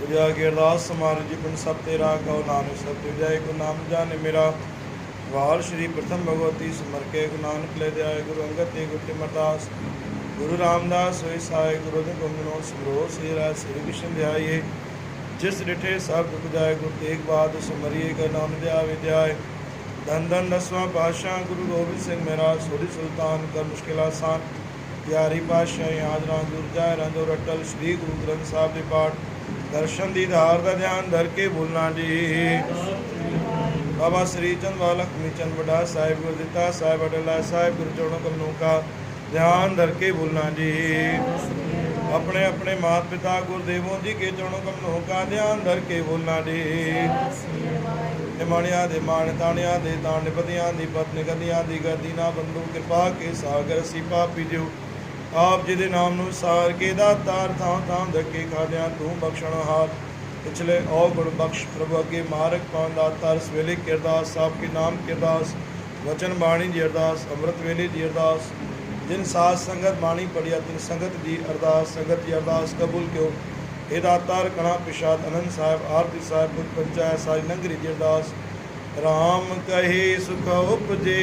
विजया की अरदास हमारे जीवन सब तेरा कहो नानक सत्य विजय को नाम जाने मेरा वाल श्री प्रथम भगवती सुमर के गुरु नानक ले जाए गुरु अंगद ते गुरु तिमरदास गुरु रामदास सोई साय गुरु गोविंदो सिमरो श्री राय श्री कृष्ण ध्याये जिस रिठे सब दुख जाए गुरु तेग बाद सुमरिए का नाम दया विद्याय धन धन दसवां पातशाह गुरु गोबिंद सिंह महाराज सोरी सुल्तान कर मुश्किल आसान ग्यारह पातशाह आज राम दूर जाए रंजो रटल श्री गुरु ग्रंथ साहब के पाठ दर्शन दीदार का ध्यान धर के भूलना जी बाबा श्री चंद वाला चंद बड़ा साहिब गुरुदिता साहिब अडला साहिब गुरु चरणों कमलों का ध्यान धर के भूलना जी अपने अपने माता पिता गुरुदेवों जी के चरणों कमलों का ध्यान धर के भूलना जी माणिया दे मान ताणिया दे ताण निपतियां दी पत्नी गदियां दी गदी ना बंधु कृपा के सागर सी पापी जो आप जी दे नाम ਨੂੰ ਸਾਰ ਕੇ ਦਾਤਾਰ ਥਾਂ ਥਾਂ ਧੱਕੇ ਖਾਦਿਆਂ ਤੂੰ ਬਖਸ਼ਣ ਹਾਰ पिछले और गुण बख्श प्रभु अगे मारक पान दातार सवेले की अरदास साहब के नाम की अरदास वचन बाणी जी अरदास अमृत वेले जी अरदास जिन साथ संगत बाणी पढ़िया तिन संगत जी अरदास संगत जी अरदास कबूल क्यों हे दातार कणा पिशाद आनंद साहब आरती साहब बुद्ध पंचायत सारी नगरी जी अरदास राम कहे सुख उपजे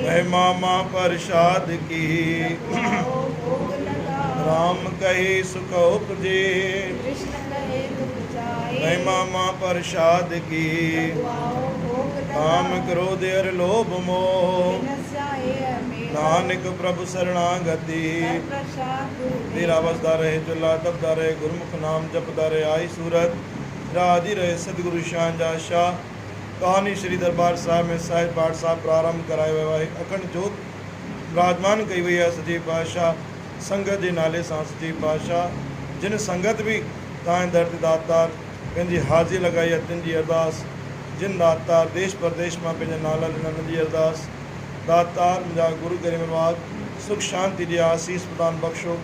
महिमा माँ प्रसाद की राम कहे सुख उपजे महिमा माँ प्रसाद की काम क्रोध अर लोभ मोह नानक प्रभु शरणागति तेरा बसदा रहे चुल्ला दबदा रहे गुरमुख नाम जपदा रहे आई सूरत राजी रहे सदगुरु शाहजहाँ शाह कहानी श्री दरबार साहब में साहिब पाठ साहब प्रारंभ कराए वैवाहिक अखंड जोत विराजमान कई हुई है सची पातशाह संगत के नाले सां सची पातशाह जिन संगत भी तां दर्द दातार पंहिंजी हाज़ी लगाई है तिन जी अरदास जिन दातार देश परदेश में पंहिंजा नाला ॾिना जी अरदास दातार मुंहिंजा गुरु गरिमनवाज सुख शांति जी आसीस प्रदान बख्शो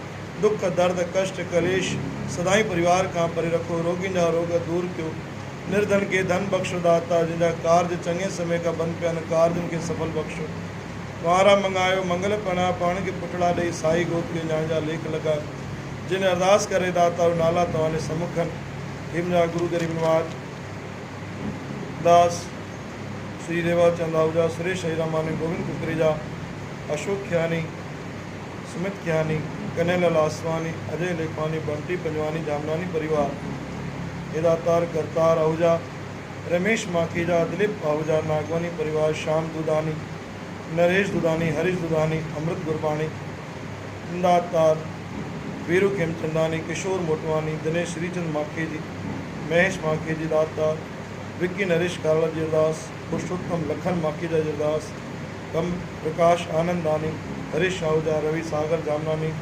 दुख दर्द कष्ट कलेश सदाई परिवार का परे रखो रोगी जा रोग दूर क्यों निर्धन के धन बख्शो दाता जिनका कार्य चंगे समय का बंद पे कार्य उनके सफल बख्शो वारा मंगायो मंगल पना पाण के पुटड़ा दे साई गोद के जांजा लेख लगा जिन अरदास करे दाता और नाला तवाने समुखन हिमजा गुरु गरीब नवाज दास श्री रेवा चंद आहूजा सुरेश हरिरामानी गोविंद कुकरेजा अशोक ख्यानी सुमित ख्यानी कन्हैयालाल आसवानी अजय लेखवानी बंटी पंजवानी जामनानी परिवार दातार करतार आहूजा रमेश माखीजा दिलीप आहूजा नागवानी परिवार श्याम दुदानी नरेश दुदानी हरीश दुदानी अमृत गुरबाणी दातार वीरू खेमचंदानी किशोर मोटवानी दिनेश श्रीचंद माखेजी महेश माखेजी दातार विक्की नरेश काला जी अरदास पुरुषोत्तम लखन माखीजा जी अरदास कम प्रकाश आनंदानी हरीश आहूजा रवि सागर जामनानी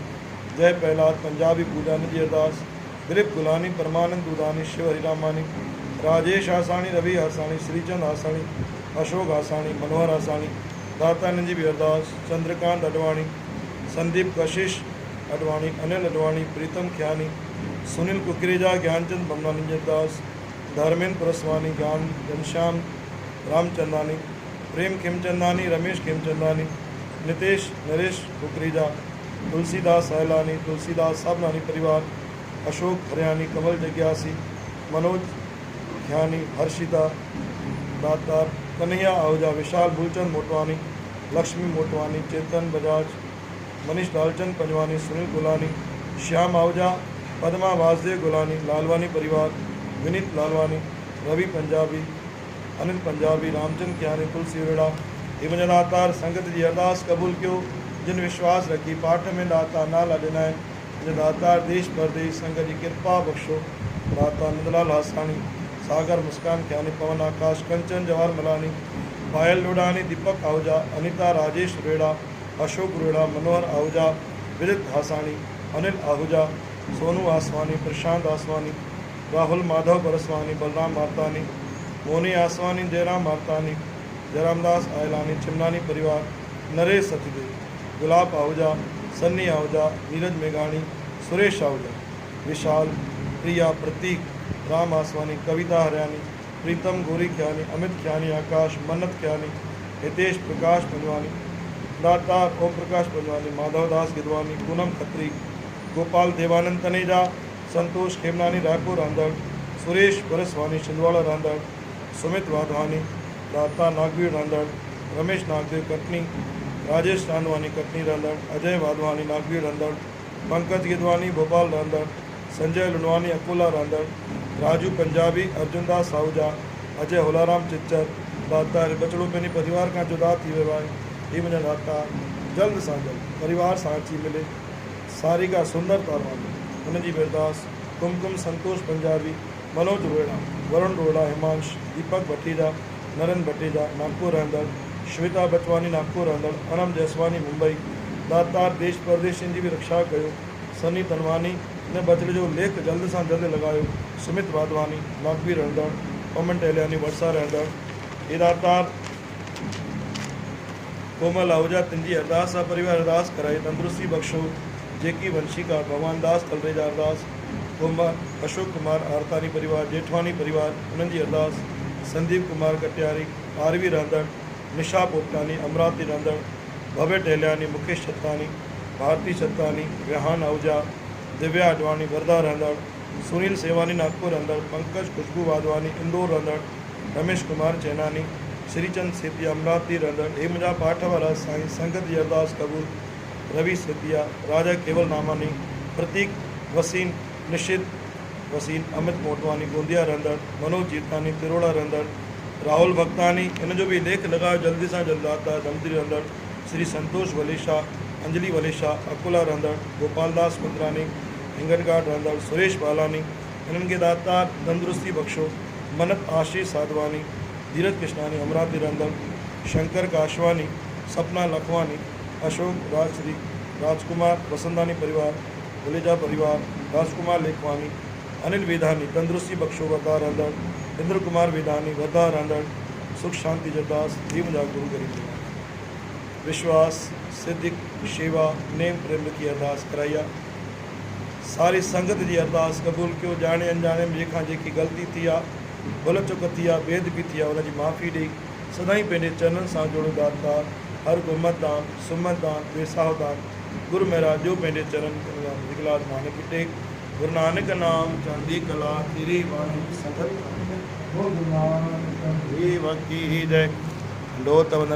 जय प्रहलाद पंजाबी पूजानी जी अरदास दिलीप गुलानी परमानंद दुदानी शिव हरिरामानी राजेश आसानी रवि आसानी श्रीचंद आसानी अशोक आसानी मनोहर आसानी दातानंद जी भी अरदास चंद्रकांत अडवाणी संदीप कशिश अडवाणी अनिल अडवाणी प्रीतम ख्यानी सुनील कुकरेजा ज्ञानचंद बमनानी जी अरदास धर्मेंद्र पुरस्वानी ज्ञान घनश्याम रामचंदानी प्रेम खेमचंदानी रमेश खेमचंदानी नितेश नरेश कुकरेजा तुलसीदास सहलानी तुलसीदास साबलानी परिवार अशोक हरियाणी कमल जग्यासी मनोज ख्यानी हर्षिता दातार कन्हैया आहूजा विशाल भूलचंद मोटवानी लक्ष्मी मोटवानी चेतन बजाज मनीष लालचंद पंजवानी सुनील गुलानी श्याम आहूजा पद्मा वासदेव गुलानी लालवानी परिवार विनीत लालवानी रवि पंजाबी अनिल पंजाबी रामचंद ख्यानी तुलसी वेड़ा हिमज दातार संगत जी अरदास कबूल क्यों जिन विश्वास रखी पाठ में दाता नाला ॾिना दातार देश परदेश संगत जी कृपा बख्शो दाता नंदलाल हासानी सागर मुस्कान ख्यानी पवन आकाश कंचन जवाहर मलानी पायल लोडानी दीपक आहूजा अनिता राजेश रेड़ा अशोक रेड़ा मनोहर आहूजा विदित हासानी अनिल आहूजा सोनू आसवानी प्रशांत आसवानी राहुल माधव परसवानी बलराम मारतानी मोनी आसवानी जयराम मारतानी जयरामदास आयलानी चिमनानी परिवार नरेश सतीदेव गुलाब आहूजा सन्नी आहूजा नीरज मेघाणी सुरेश आहूजा विशाल प्रिया प्रतीक राम आसवानी कविता हरियाणी प्रीतम गोरी ख्यानी अमित ख्यानी आकाश मन्नत ख्यानी हितेश प्रकाश पंजवानी दातार ओम प्रकाश पंजवानी माधवदास गिदवानी पूनम खत्री गोपाल देवानंद तनेजा, संतोष खेमनानी रायपुर रांदड़, सुरेश परसवानी छिंदवाड़ा रांदड़, सुमित वाधवानी दाता नागवीर रांदड़, रमेश नागदेव कटनी, राजेश चांदवानी कटनी रांदड़, अजय वाधवानी नागवीर रांदड़, पंकज गिदवानी भोपाल रांदड़, संजय लुनवानी अकोला रांदड़, राजू पंजाबी, अर्जुनदास साहूजा, अजय होलाराम चिच्चर दाता बचड़ो पंहिंजे परिवार का जुदा थी वियो आहे। ही मुंहिंजा दाता जल्द सां जल्द परिवार सां अची मिले। सारिका सुंदर तारवानी हुनजी अरदास। कुमकुम संतोष पंजाबी, मनोज रोहिड़ा, वरुण रोहिड़ा, हिमांश, दीपक भटीजा, नरेंद्र भटीजा नागपुर रहंदड़, श्वेता बचवानी नागपुर रहंदड़, अनम जयसवानी मुंबई। दातार देश परदेशनि जी बि रक्षा कयो। सनी तनवानी ने बचड़े जो लेख जल्द सां जल्द लॻायो। सुमित वाधवानी नागवी रहंदड़, पमन टहलियानी वरसा रहंदड़। हे दातार कोमल आहूजा तिनजी अरदास सां परिवार अरदास कराई तंदुरुस्ती बख्शो। जेकी वंशिका भगवान दास तलरेजा अरदास। कुमार अशोक कुमार आरतानी परिवार, जेठवानी परिवार उन्हनि जी अरदास। संदीप कुमार कटियारी आरवी रहंदड़, निशा पोपटानी अमरावती रहंदड़, भव्य टहलियानी, मुकेश छतानी, भारती छतानी, विहान आहूजा, दिव्या अडवाणी वर्धा रहंदड़, सुनील सेवानी नागपुर रहंदड़, पंकज खुशबू वाधवानी इंदौर रहंदड़, रमेश कुमार चैनानी, श्रीचंद सेतिया अमरावती रहंदड़। हे मुंहिंजा पाठ वारा साईं संगत जी अरदास क़बूल। रवि सेतिया, राजा केवल नामानी, प्रतीक वसीन, निशित वसीन, अमित मोटवानी गोंदिया रहंदड़, मनोज जीतानी तिरोड़ा रहंदड़, राहुल भक्तानी इन जो भी लेख लगायो जल्दी सां जल्द आता दमदरी रहंदड़, श्री संतोष वलेशा, अंजलि वलेशा अकोला रहंदड़, गोपालदास कुंदरानी हिंगनघाट रहंदड़, सुरेश बालानी इन्हनि खे दातार तंदुरुस्ती बख्शो। मनत आशीष साधवानी, धीरज कृष्णानी अमरावती रहंदड़, शंकर काशवानी, सपना लखवानी, अशोक राजश्री, राजकुमार वसंतानी परिवार, भुलेजा परिवार, राजकुमार लेखवानी, अनिल वेदानी तंदुरुस्ती बख्शो वर्धा रहंदड़, इंद्र कुमार वेदानी वर्धा रहंदड़। सुख शांति जरदास ही मुंहिंजा गुरु गरीब विश्वास सिद्धिक शेवा नेम प्रेम की अरदास कराई आहे। सारी संगत जी अरदास क़बूल कयो। जाने अनजाने में जंहिंखां जेकी ग़लती थी आहे, भुल चुक थी आहे, बेद बि थी आहे, उनजी माफ़ी ॾेई सदाईं पंहिंजे चरणनि सां जोड़ो। दाता हर गुमत दान, सुमत दान, बेसाह दान, गुरु महाराज जो पंहिंजे चरण दिगलाज नानक टेक। गुरु नानक नाम चंदी कला तेरी वाणी संगत, गुरु नानक देव की जय। लो तवंदन